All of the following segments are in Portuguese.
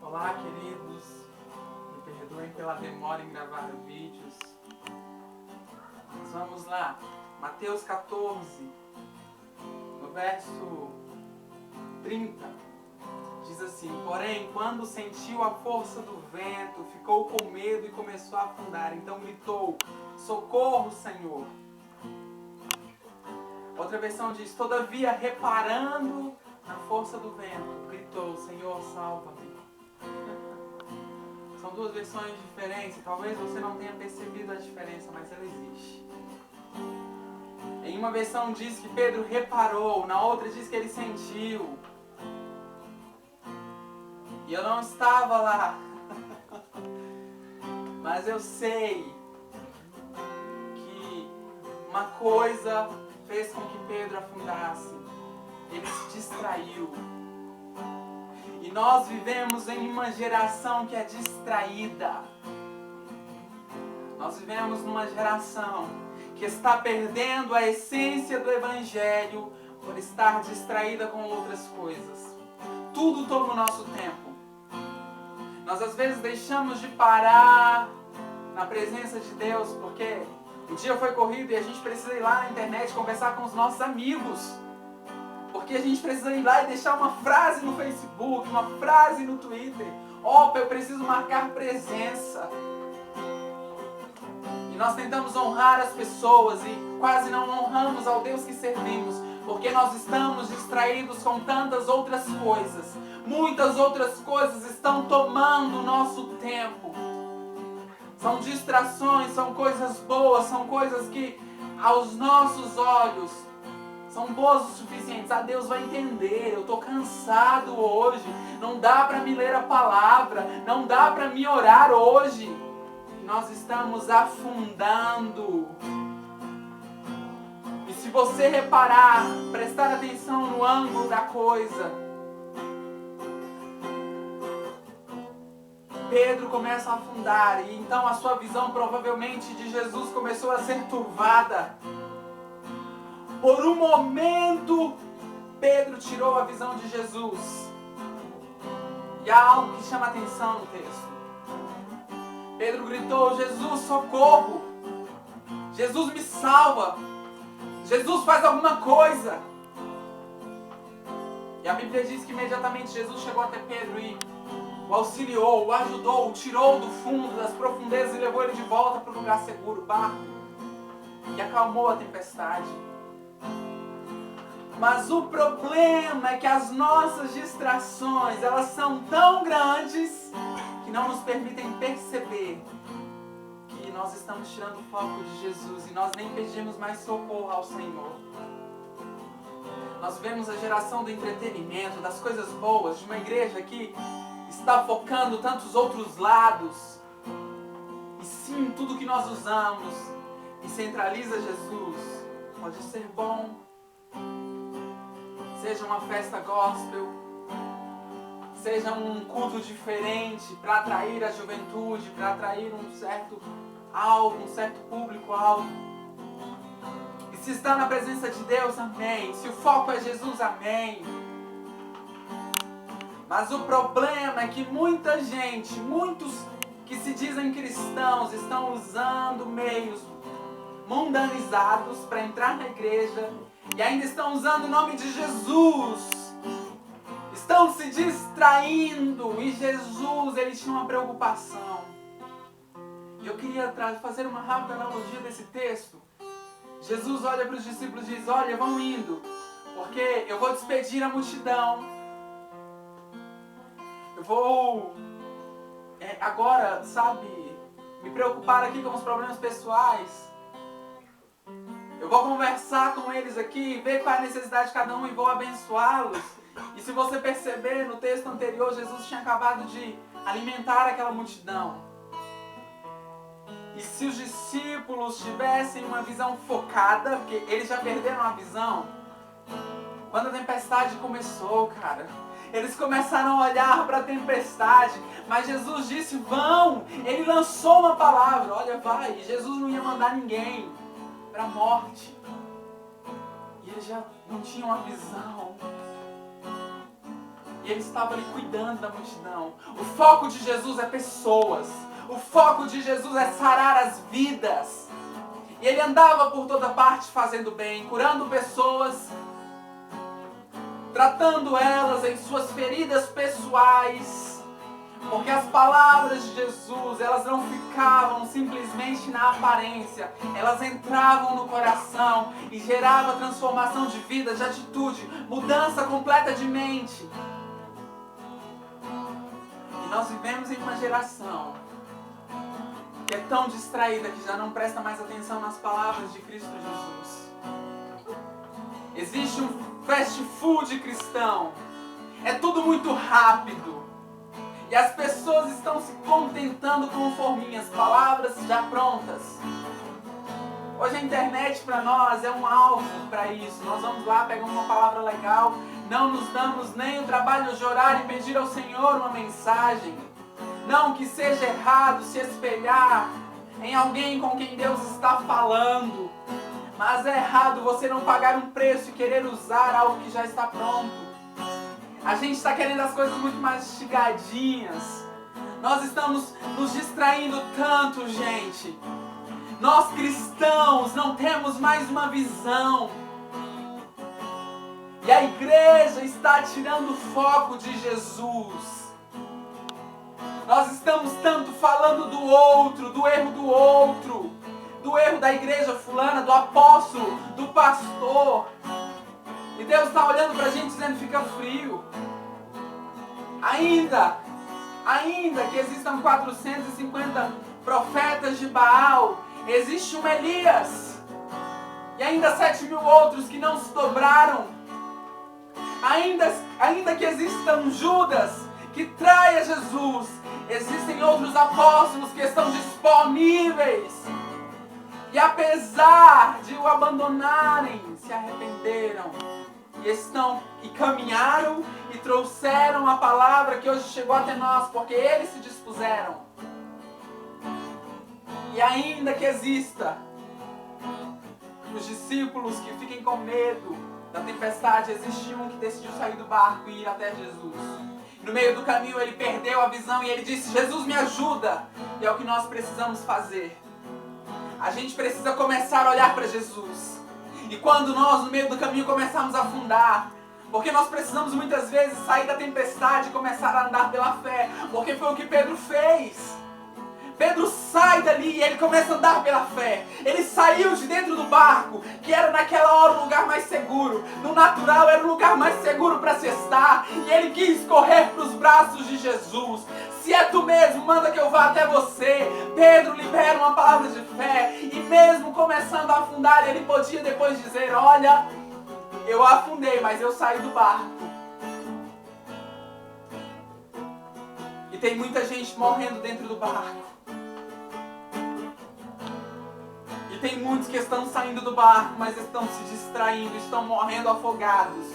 Olá, queridos. Me perdoem pela demora em gravar vídeos. Mas vamos lá. Mateus 14, no verso 30, diz assim: porém, quando sentiu a força do vento, ficou com medo e começou a afundar. Então gritou: socorro, Senhor. Outra versão diz: todavia, reparando na força do vento, gritou: Senhor, salva-me. São duas versões diferentes. Talvez você não tenha percebido a diferença, mas ela existe. Em uma versão diz que Pedro reparou, na outra diz que ele sentiu. E eu não estava lá. Mas eu sei que uma coisa fez com que Pedro afundasse. Ele se distraiu. E nós vivemos em uma geração que é distraída. Nós vivemos numa geração que está perdendo a essência do Evangelho por estar distraída com outras coisas. Tudo toma o nosso tempo. Nós às vezes deixamos de parar na presença de Deus porque o dia foi corrido e a gente precisa ir lá na internet conversar com os nossos amigos. Porque a gente precisa ir lá e deixar uma frase no Facebook, uma frase no Twitter. Eu preciso marcar presença. E nós tentamos honrar as pessoas e quase não honramos ao Deus que servimos. Porque nós estamos distraídos com tantas outras coisas. Muitas outras coisas estão tomando o nosso tempo. São distrações, são coisas boas, são coisas que aos nossos olhos são boas o suficientes. Deus vai entender, eu estou cansado hoje, não dá para me ler a palavra, não dá para me orar hoje. E nós estamos afundando. E se você reparar, prestar atenção no ângulo da coisa, Pedro começa a afundar e então a sua visão provavelmente de Jesus começou a ser turvada. Por um momento, Pedro tirou a visão de Jesus. E há algo que chama atenção no texto. Pedro gritou: Jesus, socorro! Jesus, me salva! Jesus, faz alguma coisa! E a Bíblia diz que imediatamente Jesus chegou até Pedro e o auxiliou, o ajudou, o tirou do fundo, das profundezas e levou ele de volta para o lugar seguro, o barco. E acalmou a tempestade. Mas o problema é que as nossas distrações, elas são tão grandes que não nos permitem perceber que nós estamos tirando o foco de Jesus e nós nem pedimos mais socorro ao Senhor. Nós vemos a geração do entretenimento, das coisas boas, de uma igreja que está focando tantos outros lados. E sim, tudo que nós usamos e centraliza Jesus pode ser bom. Seja uma festa gospel, seja um culto diferente para atrair a juventude, para atrair um certo alvo, um certo público-alvo. E se está na presença de Deus, amém. Se o foco é Jesus, amém. Mas o problema é que muita gente, muitos que se dizem cristãos, estão usando meios mundanizados para entrar na igreja e ainda estão usando o nome de Jesus. Estão se distraindo. E Jesus, ele tinha uma preocupação. E eu queria fazer uma rápida analogia desse texto. Jesus olha para os discípulos e diz: olha, vão indo, porque eu vou despedir a multidão. Eu vou agora, me preocupar aqui com os problemas pessoais. Eu vou conversar com eles aqui, ver qual é a necessidade de cada um e vou abençoá-los. E se você perceber, no texto anterior, Jesus tinha acabado de alimentar aquela multidão. E se os discípulos tivessem uma visão focada, porque eles já perderam a visão, quando a tempestade começou, cara, eles começaram a olhar para a tempestade, mas Jesus disse: vão! Ele lançou uma palavra: olha, vai! E Jesus não ia mandar ninguém para a morte. E eles já não tinham a visão. E E ele estava ali cuidando da multidão. O foco de Jesus é pessoas. O foco de Jesus é sarar as vidas. E ele andava por toda parte fazendo bem, curando pessoas, tratando elas em suas feridas pessoais. Porque as palavras de Jesus, elas não ficavam simplesmente na aparência. Elas entravam no coração e geravam transformação de vida, de atitude, mudança completa de mente. E nós vivemos em uma geração que é tão distraída que já não presta mais atenção nas palavras de Cristo Jesus. Existe um fast food cristão. É tudo muito rápido. E as pessoas estão se contentando com forminhas, palavras já prontas. Hoje a internet para nós é um alvo para isso. Nós vamos lá, pegamos uma palavra legal, não nos damos nem o trabalho de orar e pedir ao Senhor uma mensagem. Não que seja errado se espelhar em alguém com quem Deus está falando. Mas é errado você não pagar um preço e querer usar algo que já está pronto. A gente está querendo as coisas muito mastigadinhas. Nós estamos nos distraindo tanto, gente. Nós cristãos não temos mais uma visão. E a igreja está tirando o foco de Jesus. Nós estamos tanto falando do outro, do erro do outro, do erro da igreja fulana, do apóstolo, do pastor. E Deus está olhando para a gente dizendo, fica frio. Ainda que existam 450 profetas de Baal, existe um Elias. E ainda 7.000 outros que não se dobraram. Ainda que existam Judas que traia Jesus, existem outros apóstolos que estão disponíveis. E apesar de o abandonarem, se arrependeram. E caminharam e trouxeram a palavra que hoje chegou até nós, porque eles se dispuseram. E ainda que exista os discípulos que fiquem com medo da tempestade, existe um que decidiu sair do barco e ir até Jesus. No meio do caminho ele perdeu a visão e ele disse, Jesus me ajuda. E é o que nós precisamos fazer. A gente precisa começar a olhar para Jesus. E quando nós no meio do caminho começarmos a afundar, porque nós precisamos muitas vezes sair da tempestade e começar a andar pela fé, porque foi o que Pedro fez. Pedro sai dali e ele começa a andar pela fé. Ele saiu de dentro do barco, que era naquela hora o lugar mais seguro. No natural era o lugar mais seguro para se estar. E ele quis correr para os braços de Jesus. Se é tu mesmo, manda que eu vá até você. Pedro libera uma palavra de fé. E mesmo começando a afundar, ele podia depois dizer, olha, eu afundei, mas eu saí do barco. E tem muita gente morrendo dentro do barco. E tem muitos que estão saindo do barco, mas estão se distraindo, estão morrendo afogados.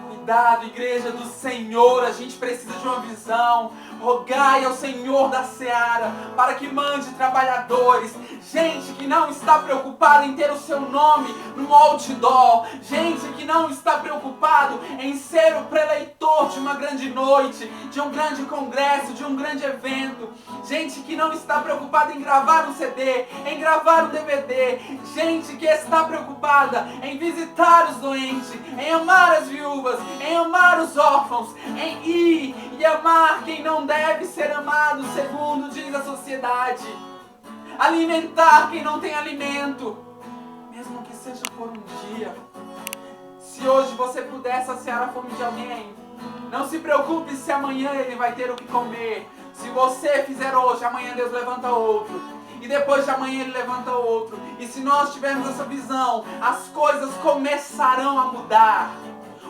Cuidado, igreja do Senhor, a gente precisa de uma visão. Rogai ao Senhor da Seara para que mande trabalhadores, gente que não está preocupada em ter o seu nome no outdoor, gente que não está preocupado em ser o preleitor de uma grande noite, de um grande congresso, de um grande evento, gente que não está preocupada em gravar um CD, em gravar um DVD, gente que está preocupada em visitar os doentes, em amar as viúvas, em amar os órfãos, em ir e amar quem não deve ser amado, segundo diz a sociedade. Alimentar quem não tem alimento, mesmo que seja por um dia. Se hoje você puder saciar a fome de alguém, não se preocupe se amanhã ele vai ter o que comer. Se você fizer hoje, amanhã Deus levanta outro. E depois de amanhã ele levanta outro. E se nós tivermos essa visão, as coisas começarão a mudar.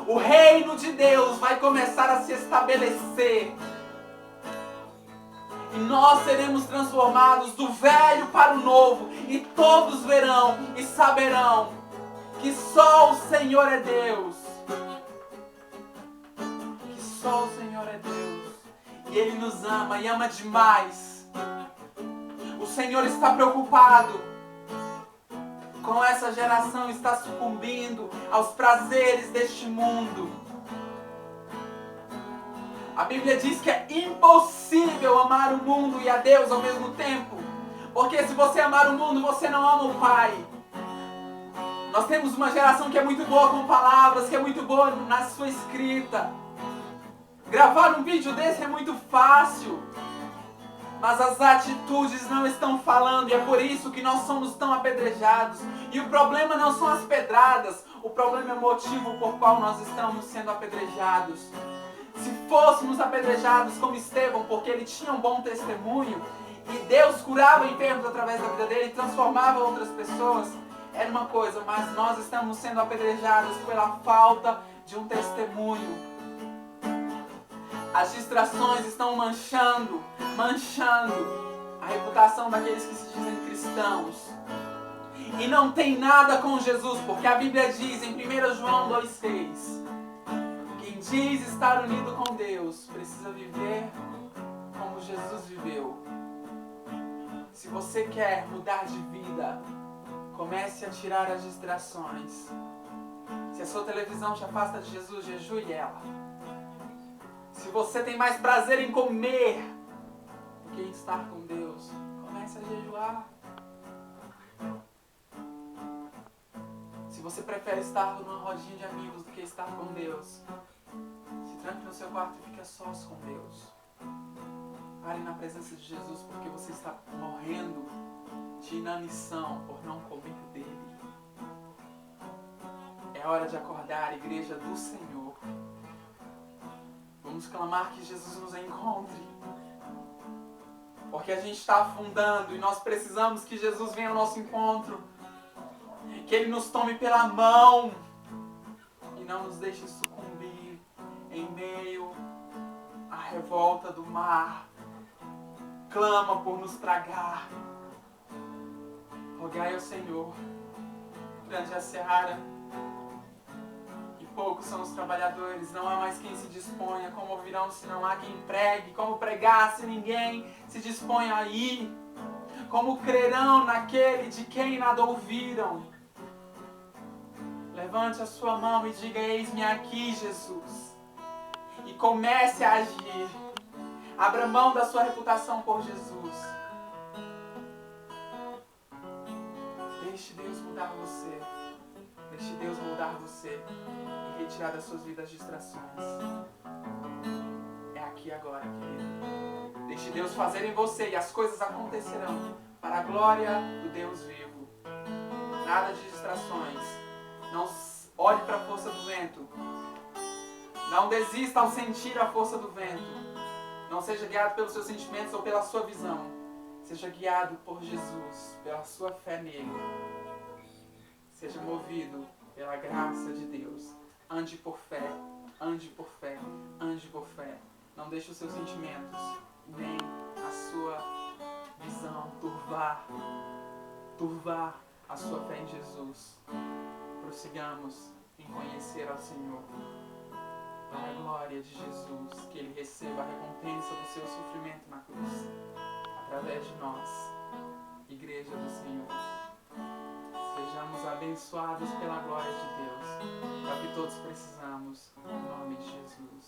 O reino de Deus vai começar a se estabelecer. E nós seremos transformados do velho para o novo. E todos verão e saberão que só o Senhor é Deus. Que só o Senhor é Deus. E Ele nos ama e ama demais. O Senhor está preocupado com essa geração, está sucumbindo aos prazeres deste mundo. A Bíblia diz que é impossível amar o mundo e a Deus ao mesmo tempo. Porque se você amar o mundo, você não ama o Pai. Nós temos uma geração que é muito boa com palavras, que é muito boa na sua escrita. Gravar um vídeo desse é muito fácil. Mas as atitudes não estão falando, e é por isso que nós somos tão apedrejados. E o problema não são as pedradas, o problema é o motivo por qual nós estamos sendo apedrejados. Se fôssemos apedrejados como Estevão, porque ele tinha um bom testemunho, e Deus curava enfermos através da vida dele e transformava outras pessoas, era uma coisa, mas nós estamos sendo apedrejados pela falta de um testemunho. As distrações estão manchando a reputação daqueles que se dizem cristãos. E não tem nada com Jesus, porque a Bíblia diz em 1 João 2,6: quem diz estar unido com Deus precisa viver como Jesus viveu. Se você quer mudar de vida, comece a tirar as distrações. Se a sua televisão te afasta de Jesus, jejue ela. Se você tem mais prazer em comer do que em estar com Deus, comece a jejuar. Se você prefere estar numa rodinha de amigos do que estar com Deus, se tranque no seu quarto e fique a sós com Deus. Pare na presença de Jesus, porque você está morrendo de inanição por não comer dele. É hora de acordar, igreja do Senhor. Vamos clamar que Jesus nos encontre. Porque a gente está afundando e nós precisamos que Jesus venha ao nosso encontro. Que Ele nos tome pela mão e não nos deixe sucumbir em meio à revolta do mar. Clama por nos tragar. Rogai ao Senhor. Grande é a seara e poucos são os trabalhadores. Não há mais quem se disponha. Como ouvirão se não há quem pregue? Como pregar se ninguém se dispõe a ir? Como crerão naquele de quem nada ouviram? Levante a sua mão e diga: eis-me aqui, Jesus. E comece a agir. Abra mão da sua reputação por Jesus. Deixe Deus mudar você. Deixe Deus moldar você e retirar das suas vidas distrações. É aqui agora, querido. Deixe Deus fazer em você e as coisas acontecerão para a glória do Deus vivo. Nada de distrações. Não olhe para a força do vento. Não desista ao sentir a força do vento. Não seja guiado pelos seus sentimentos ou pela sua visão. Seja guiado por Jesus, pela sua fé nele. Seja movido pela graça de Deus. Ande por fé, ande por fé, ande por fé. Não deixe os seus sentimentos, nem a sua visão turvar a sua fé em Jesus. Prossigamos em conhecer ao Senhor. Para a glória de Jesus, que Ele receba a recompensa do seu sofrimento na cruz, através de nós, Igreja do Senhor. Sejamos abençoados pela glória de Deus, é o que todos precisamos, em nome de Jesus.